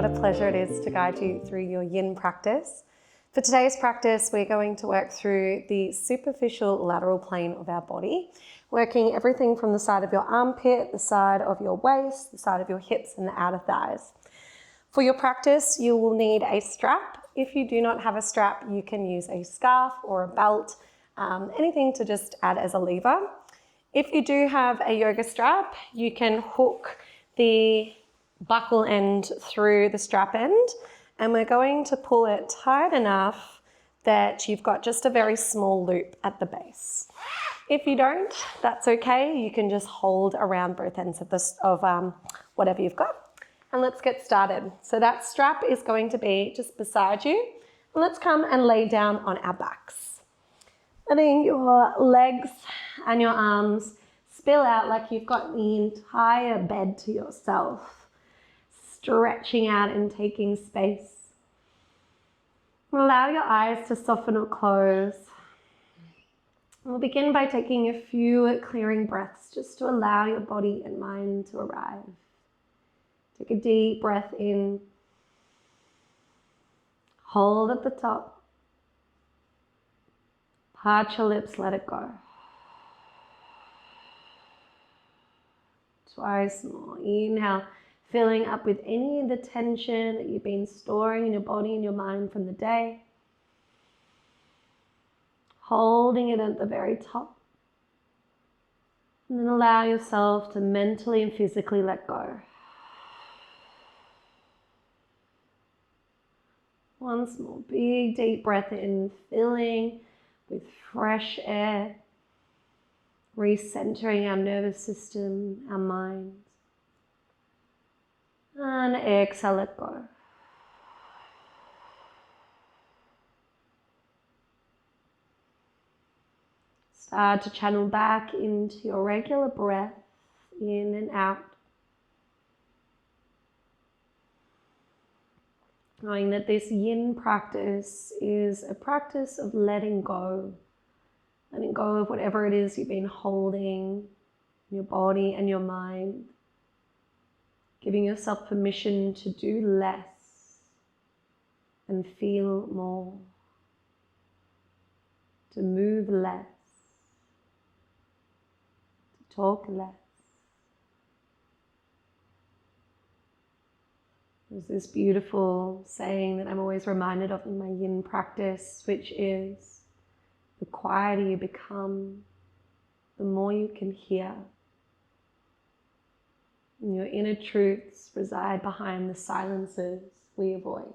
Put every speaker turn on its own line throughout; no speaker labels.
what a pleasure it is to guide you through your yin practice. For today's practice, we're going to work through the superficial lateral plane of our body, working everything from the side of your armpit, the side of your waist, the side of your hips and the outer thighs. For your practice, you will need a strap. If you do not have a strap, you can use a scarf or a belt, anything to just add as a lever. If you do have a yoga strap, you can hook the buckle end through the strap end, and we're going to pull it tight enough that you've got just a very small loop at the base. If you don't, that's okay. You can just hold around both ends of whatever you've got. And let's get started. So that strap is going to be just beside you. And let's come and lay down on our backs. Letting your legs and your arms spill out like you've got the entire bed to yourself. Stretching out and taking space. Allow your eyes to soften or close. We'll begin by taking a few clearing breaths just to allow your body and mind to arrive. Take a deep breath in. Hold at the top. Part your lips, let it go. Twice more. Inhale. Filling up with any of the tension that you've been storing in your body and your mind from the day. Holding it at the very top. And then allow yourself to mentally and physically let go. Once more, big deep breath in, filling with fresh air, recentering our nervous system, our mind. And exhale, let go. Start to channel back into your regular breath, in and out. Knowing that this yin practice is a practice of letting go of whatever it is you've been holding in your body and your mind. Giving yourself permission to do less and feel more, to move less, to talk less. There's this beautiful saying that I'm always reminded of in my yin practice, which is, the quieter you become, the more you can hear. And your inner truths reside behind the silences we avoid.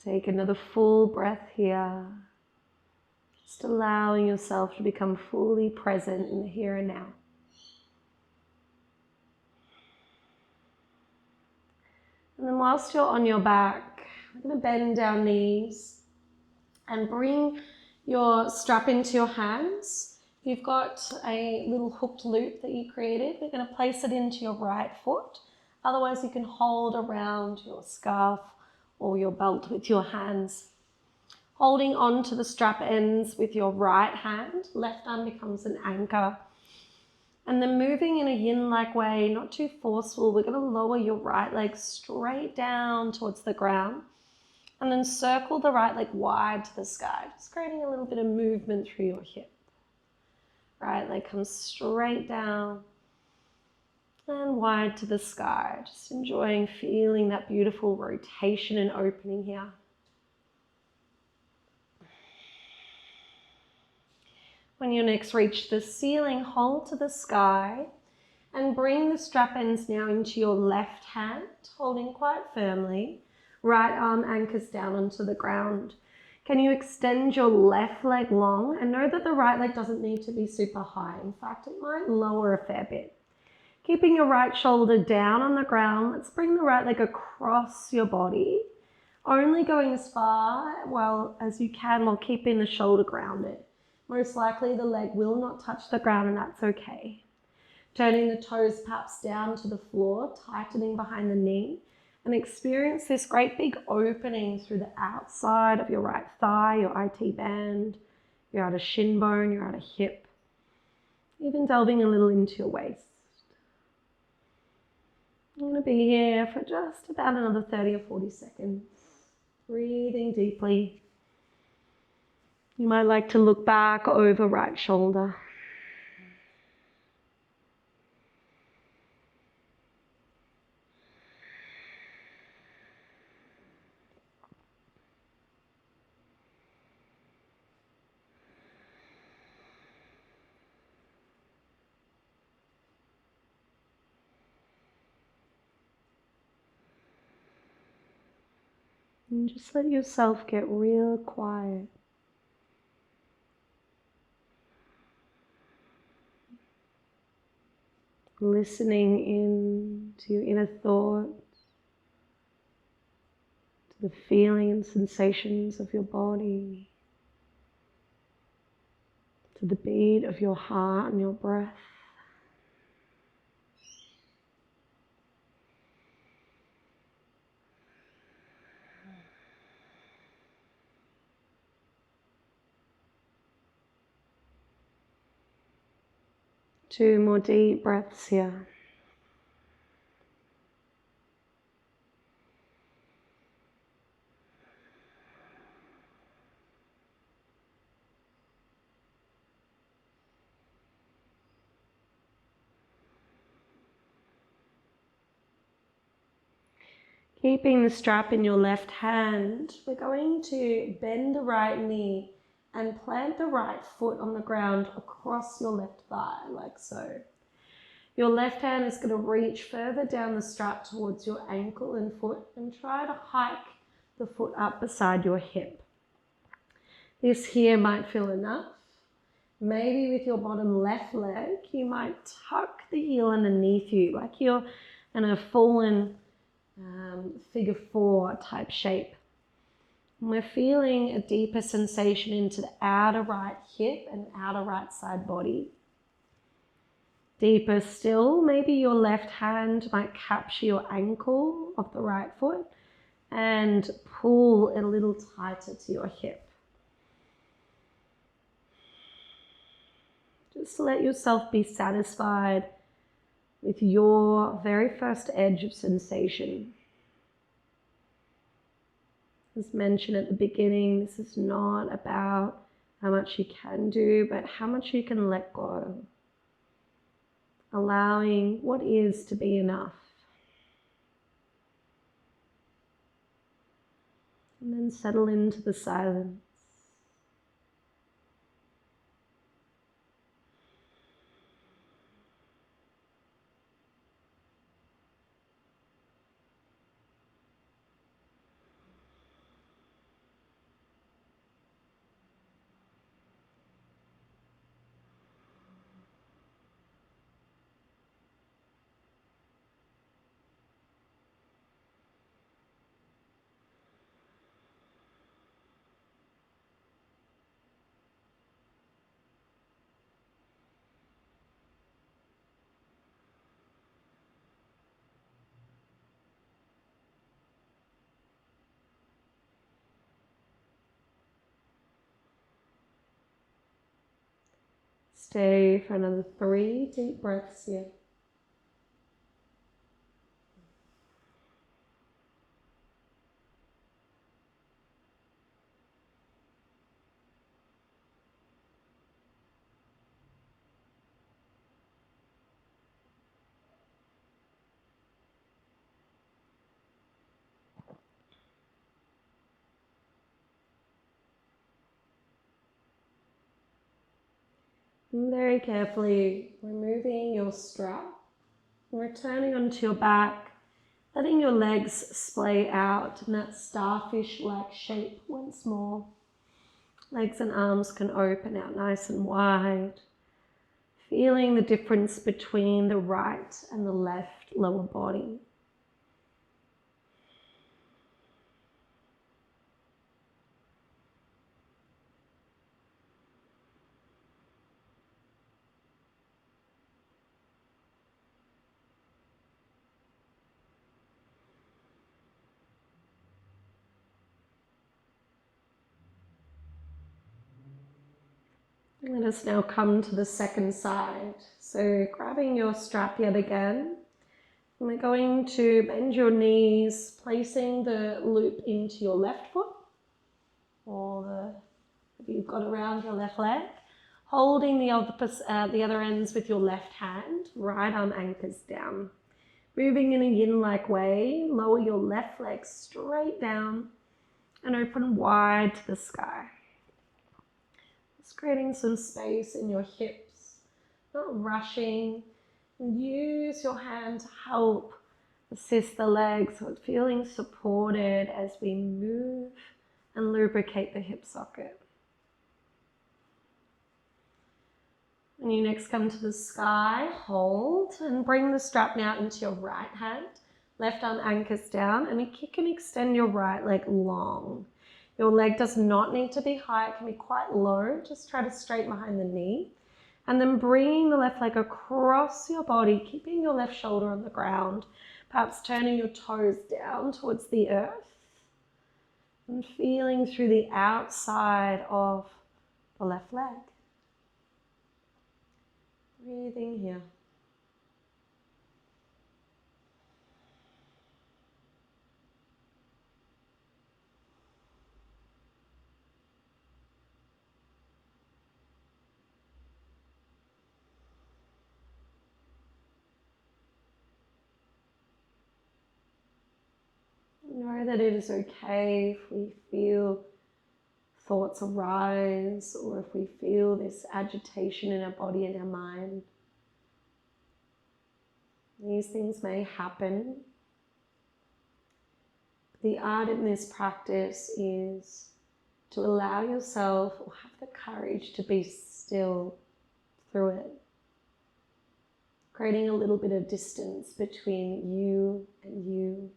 Take another full breath here. Just allowing yourself to become fully present in the here and now. And then whilst you're on your back, we're going to bend our knees and bring your strap into your hands. You've got a little hooked loop that you created. We're going to place it into your right foot. Otherwise, you can hold around your scarf or your belt with your hands. Holding on to the strap ends with your right hand. Left arm becomes an anchor. And then moving in a yin-like way, not too forceful, we're going to lower your right leg straight down towards the ground. And then circle the right leg wide to the sky, just creating a little bit of movement through your hip. Right leg comes straight down and wide to the sky. Just enjoying feeling that beautiful rotation and opening here. When you next reach the ceiling, hold to the sky and bring the strap ends now into your left hand, holding quite firmly. Right arm anchors down onto the ground. Can you extend your left leg long? And know that the right leg doesn't need to be super high. In fact, it might lower a fair bit. Keeping your right shoulder down on the ground, let's bring the right leg across your body. Only going as far as you can while keeping the shoulder grounded. Most likely the leg will not touch the ground, and that's okay. Turning the toes perhaps down to the floor, tightening behind the knee. And experience this great big opening through the outside of your right thigh, your IT band, You're at a shin bone, you're at a hip, even delving a little into your waist. I'm going to be here for just about another 30 or 40 seconds, breathing deeply. You might like to look back over right shoulder. And just let yourself get real quiet. Listening in to your inner thoughts, to the feeling and sensations of your body, to the beat of your heart and your breath. Two more deep breaths here. Keeping the strap in your left hand, we're going to bend the right knee and plant the right foot on the ground across your left thigh, like so. Your left hand is going to reach further down the strap towards your ankle and foot and try to hike the foot up beside your hip. This here might feel enough. Maybe with your bottom left leg, you might tuck the heel underneath you, like you're in a fallen figure four type shape. And we're feeling a deeper sensation into the outer right hip and outer right side body. Deeper still, maybe your left hand might capture your ankle of the right foot and pull it a little tighter to your hip. Just let yourself be satisfied with your very first edge of sensation. As mentioned at the beginning, this is not about how much you can do, but how much you can let go. Allowing what is to be enough. And then settle into the silence. Stay for another 3 deep breaths here. And very carefully removing your strap and returning onto your back, letting your legs splay out in that starfish-like shape once more. Legs and arms can open out nice and wide, feeling the difference between the right and the left lower body. Let us now come to the second side. So grabbing your strap yet again, and we're going to bend your knees, placing the loop into your left foot, or if you've got around your left leg, holding the other ends with your left hand, right arm anchors down. Moving in a yin-like way, lower your left leg straight down and open wide to the sky. Just creating some space in your hips, not rushing. And use your hand to help assist the legs so it's feeling supported as we move and lubricate the hip socket. When you next come to the sky, hold and bring the strap now into your right hand. Left arm anchors down and you kick and extend your right leg long. Your leg does not need to be high, it can be quite low. Just try to straighten behind the knee. And then bringing the left leg across your body, keeping your left shoulder on the ground, perhaps turning your toes down towards the earth and feeling through the outside of the left leg. Breathing here. Know that it is okay if we feel thoughts arise or if we feel this agitation in our body and our mind. These things may happen. The art in this practice is to allow yourself or have the courage to be still through it, creating a little bit of distance between you and you.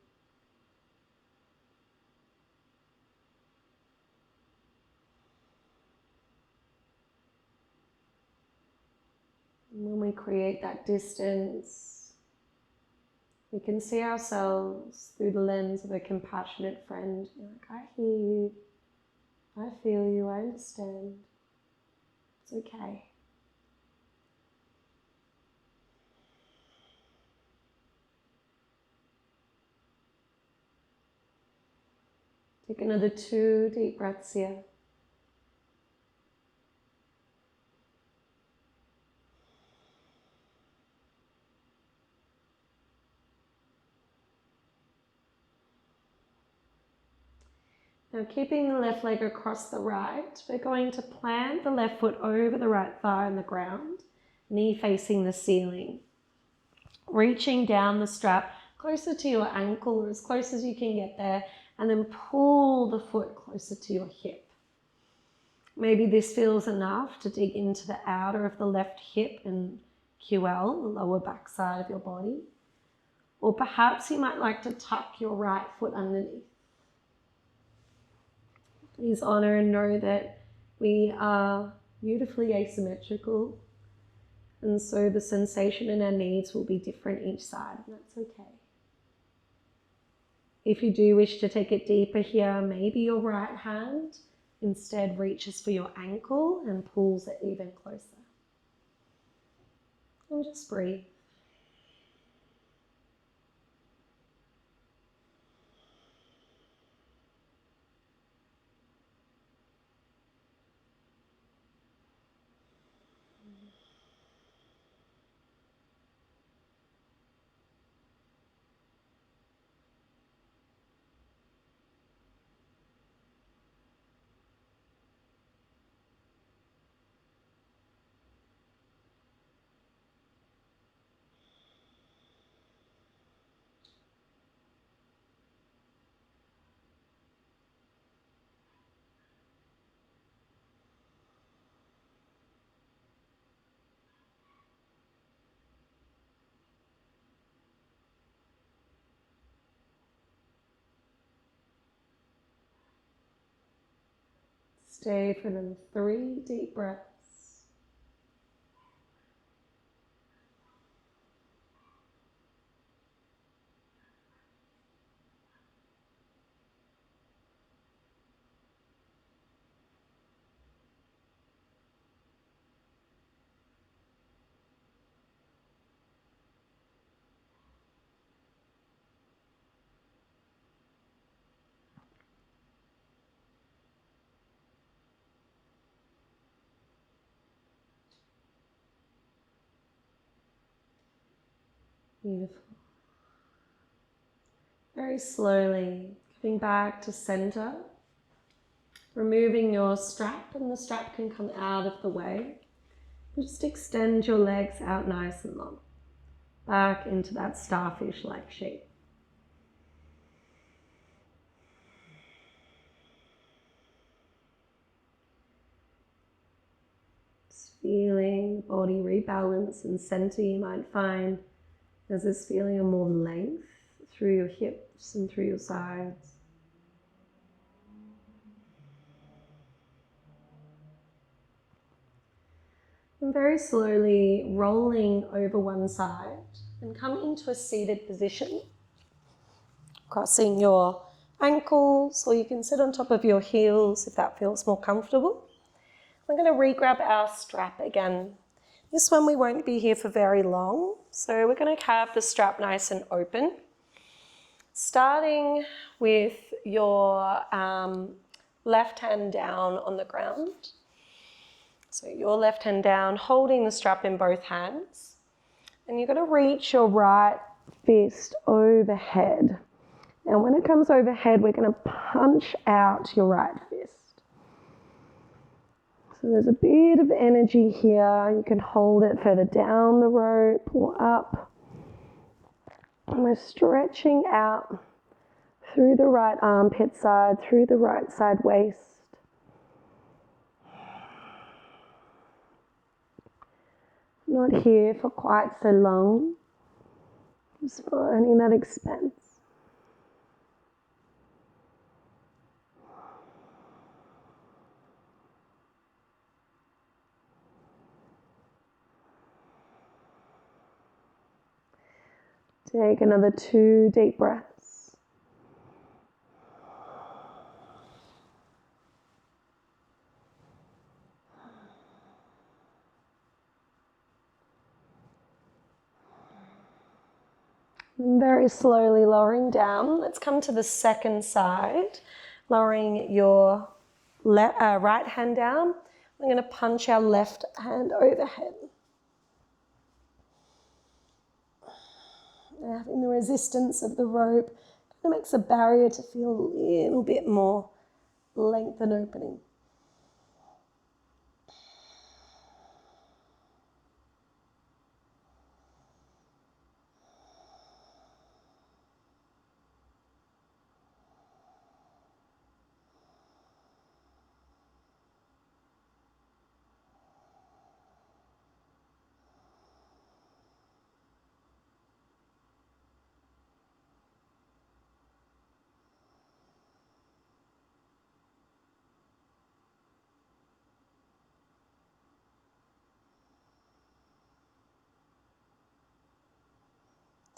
And when we create that distance, we can see ourselves through the lens of a compassionate friend. You're like, I hear you, I feel you, I understand. It's okay. Take another 2 deep breaths here. Now keeping the left leg across the right, we're going to plant the left foot over the right thigh on the ground, knee facing the ceiling. Reaching down the strap closer to your ankle or as close as you can get there, and then pull the foot closer to your hip. Maybe this feels enough to dig into the outer of the left hip and QL, the lower back side of your body. Or perhaps you might like to tuck your right foot underneath. Please honor and know that we are beautifully asymmetrical, and so the sensation and our needs will be different each side, and that's okay. If you do wish to take it deeper here, maybe your right hand instead reaches for your ankle and pulls it even closer. And just breathe. Stay for another 3 deep breaths. Beautiful. Very slowly coming back to center, removing your strap, and the strap can come out of the way. Just extend your legs out nice and long, back into that starfish-like shape. Just feeling the body rebalance and center. You might find there's this feeling of more length through your hips and through your sides. And very slowly rolling over one side and come into a seated position, crossing your ankles, or you can sit on top of your heels if that feels more comfortable. We're going to re-grab our strap again. This one we won't be here for very long, so we're going to have the strap nice and open. Starting with your left hand down on the ground. So your left hand down, holding the strap in both hands. And you're going to reach your right fist overhead. And when it comes overhead, we're going to punch out your right fist. So there's a bit of energy here. You can hold it further down the rope or up. And we're stretching out through the right armpit side, through the right side waist. Not here for quite so long. Just finding that expanse. Take another 2 deep breaths. And very slowly lowering down. Let's come to the second side. Lowering your right hand down. We're going to punch our left hand overhead. Having the resistance of the rope kind of makes a barrier to feel a little bit more length and opening.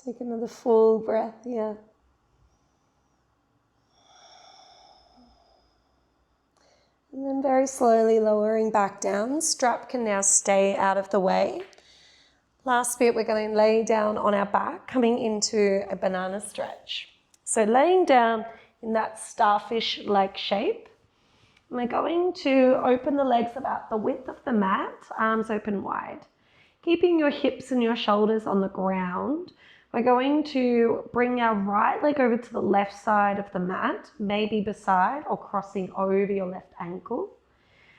Take another full breath here. And then very slowly lowering back down. Strap can now stay out of the way. Last bit, we're going to lay down on our back, coming into a banana stretch. So laying down in that starfish-like shape. And we're going to open the legs about the width of the mat, arms open wide. Keeping your hips and your shoulders on the ground. We're going to bring our right leg over to the left side of the mat, maybe beside or crossing over your left ankle.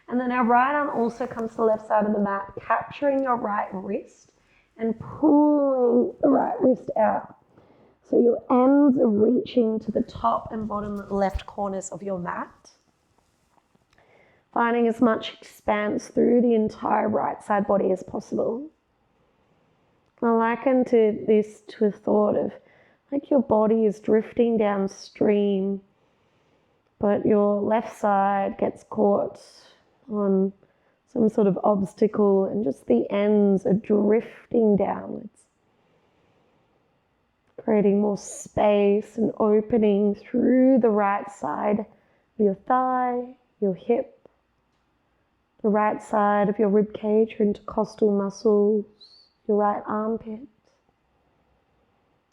And then our right arm also comes to the left side of the mat, capturing your right wrist and pulling the right wrist out. So your ends are reaching to the top and bottom left corners of your mat. Finding as much expanse through the entire right side body as possible. I liken this to a thought of like your body is drifting downstream, but your left side gets caught on some sort of obstacle and just the ends are drifting downwards, creating more space and opening through the right side of your thigh, your hip, the right side of your ribcage, your intercostal muscles, your right armpit,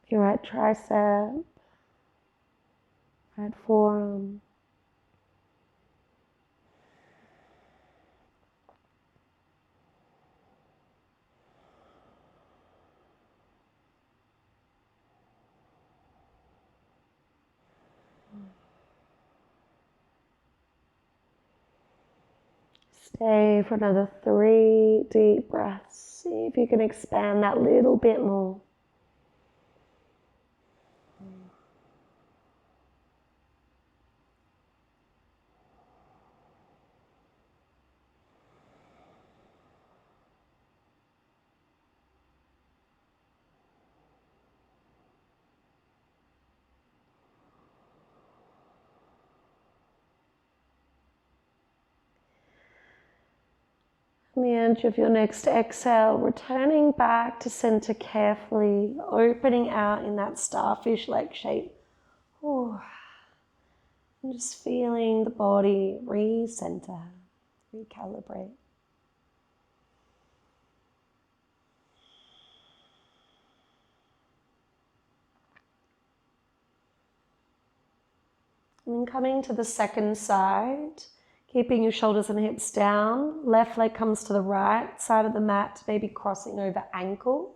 your right tricep, right forearm. Stay for another 3 deep breaths. See if you can expand that little bit more. On the edge of your next exhale, returning back to center carefully, opening out in that starfish-like shape. Ooh. And just feeling the body recenter, recalibrate. And then coming to the second side, keeping your shoulders and hips down. Left leg comes to the right side of the mat, maybe crossing over ankle.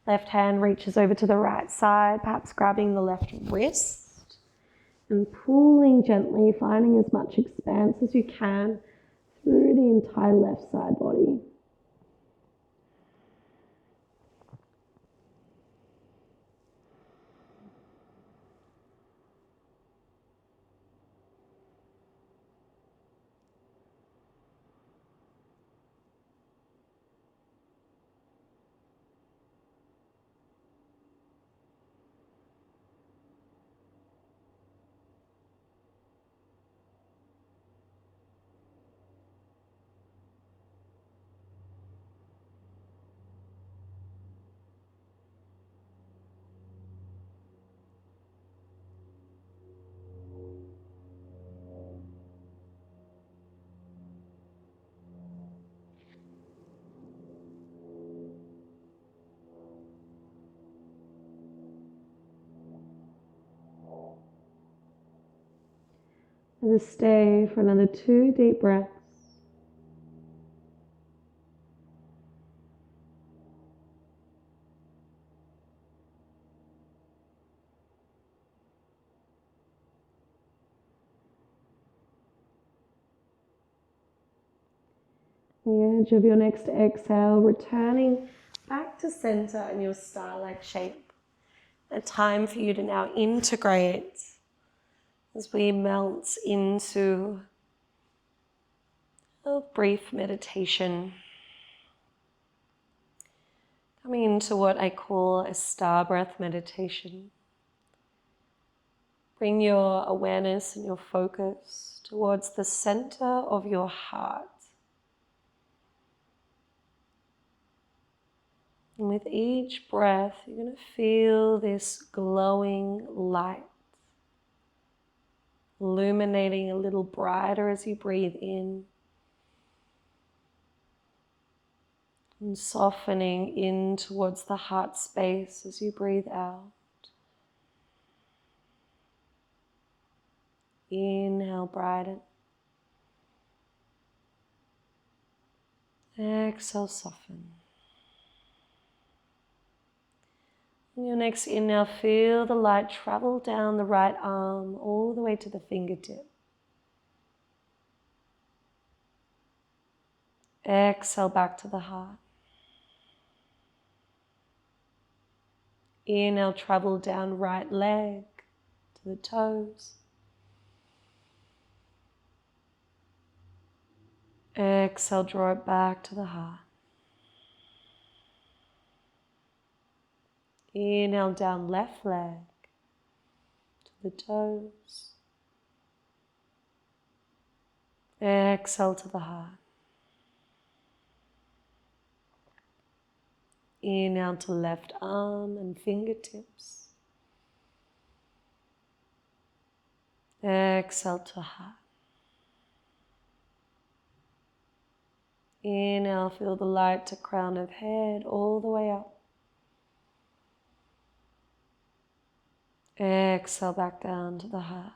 Left hand reaches over to the right side, perhaps grabbing the left wrist. And pulling gently, finding as much expanse as you can through the entire left side body. Let us stay for another 2 deep breaths. The edge of your next exhale, returning back to center in your star-like shape. A time for you to now integrate as we melt into a brief meditation. Coming into what I call a star breath meditation. Bring your awareness and your focus towards the center of your heart. And with each breath, you're going to feel this glowing light, illuminating a little brighter as you breathe in, and softening in towards the heart space as you breathe out. Inhale, brighten. Exhale, soften. On your next inhale, feel the light travel down the right arm all the way to the fingertip. Exhale back to the heart. Inhale, travel down right leg to the toes. Exhale, draw it back to the heart. Inhale, down left leg to the toes. Exhale to the heart. Inhale to left arm and fingertips. Exhale to heart. Inhale, feel the light to crown of head all the way up. Exhale back down to the heart.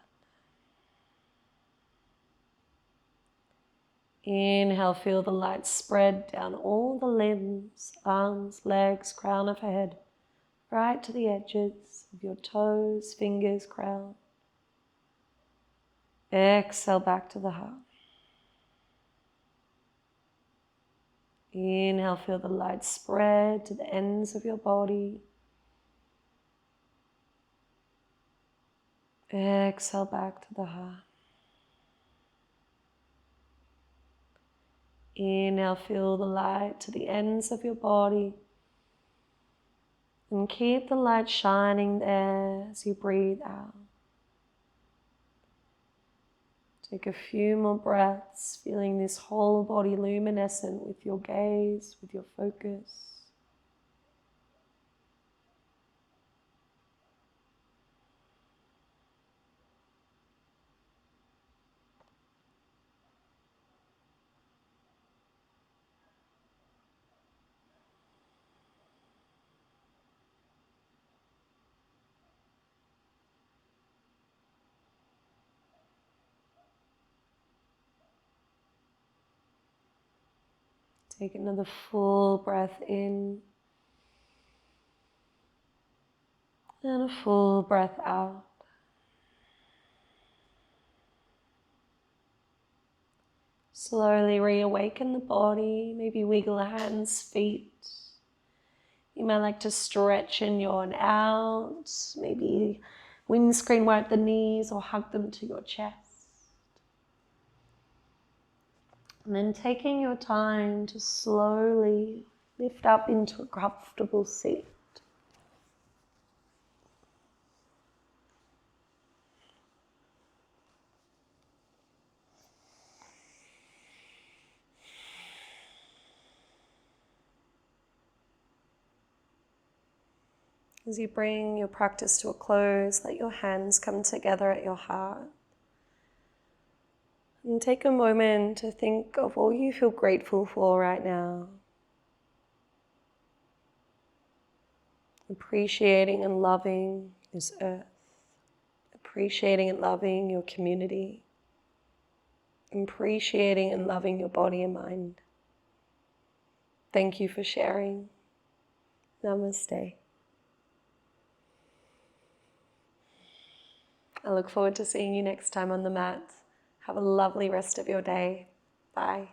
Inhale, feel the light spread down all the limbs, arms, legs, crown of head, right to the edges of your toes, fingers, crown. Exhale back to the heart. Inhale, feel the light spread to the ends of your body. Exhale back to the heart. Inhale, feel the light to the ends of your body. And keep the light shining there as you breathe out. Take a few more breaths, feeling this whole body luminescent with your gaze, with your focus. Take another full breath in and a full breath out. Slowly reawaken the body, maybe wiggle hands, feet. You might like to stretch in yawn out, maybe windscreen wipe the knees or hug them to your chest. And then taking your time to slowly lift up into a comfortable seat. As you bring your practice to a close, let your hands come together at your heart. And take a moment to think of all you feel grateful for right now. Appreciating and loving this earth. Appreciating and loving your community. Appreciating and loving your body and mind. Thank you for sharing. Namaste. I look forward to seeing you next time on the mat. Have a lovely rest of your day. Bye.